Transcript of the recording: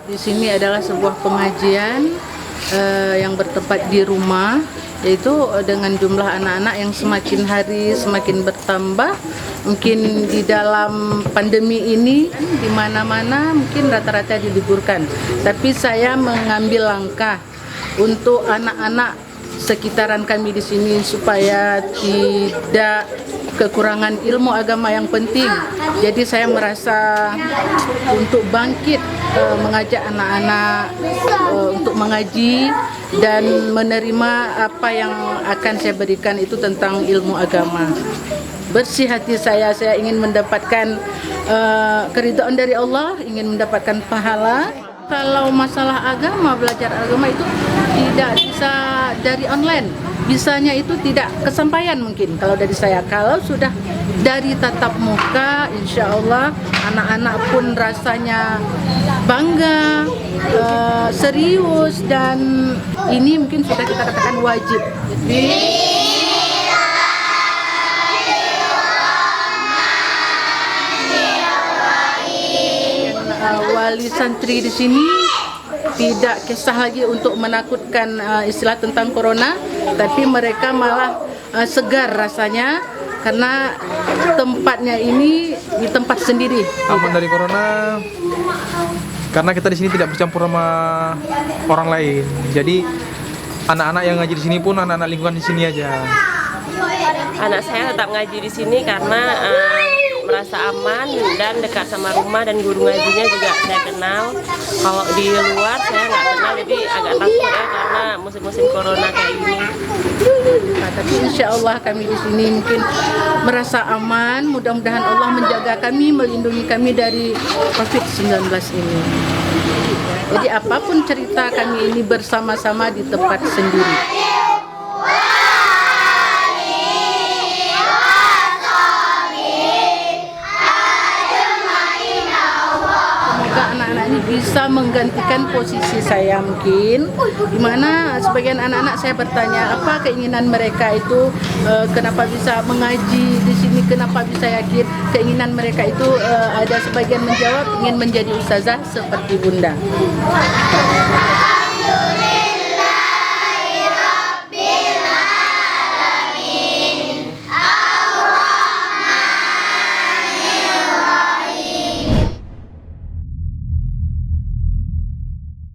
Di sini adalah sebuah pengajian yang bertempat di rumah, yaitu dengan jumlah anak-anak yang semakin hari semakin bertambah. Mungkin di dalam pandemi ini di mana-mana mungkin rata-rata diliburkan. Tapi saya mengambil langkah untuk anak-anak sekitaran kami di sini supaya tidak kekurangan ilmu agama yang penting. Jadi saya merasa untuk bangkit mengajak anak-anak untuk mengaji dan menerima apa yang akan saya berikan itu tentang ilmu agama. Bersih hati saya ingin mendapatkan keridhaan dari Allah, ingin mendapatkan pahala. Kalau masalah agama, belajar agama itu tidak bisa dari online. Bisanya itu tidak kesampaian mungkin kalau dari saya. Kalau sudah dari tatap muka, insya Allah anak-anak pun rasanya bangga, serius, dan ini mungkin sudah kita katakan wajib. Wali santri di sini tidak kisah lagi untuk menakutkan istilah tentang corona, tapi mereka malah segar rasanya karena tempatnya ini di tempat sendiri. Aman dari corona karena kita di sini tidak bercampur sama orang lain. Jadi anak-anak yang ngaji di sini pun anak-anak lingkungan di sini aja. Anak saya tetap ngaji di sini karena merasa aman dan dekat sama rumah, dan guru ngajinya juga saya kenal. Kalau di luar saya nggak kenal, jadi agak takut ya karena musim-musim corona kayak gini. Nah, tapi insya Allah kami di sini mungkin merasa aman. Mudah-mudahan Allah menjaga kami, melindungi kami dari COVID-19 ini. Jadi apapun cerita kami ini bersama-sama di tempat sendiri. Anak-anak ini bisa menggantikan posisi saya mungkin, dimana sebagian anak-anak saya bertanya apa keinginan mereka itu, kenapa bisa mengaji di sini, kenapa bisa yakin. Keinginan mereka itu ada sebagian menjawab ingin menjadi ustazah seperti Bunda.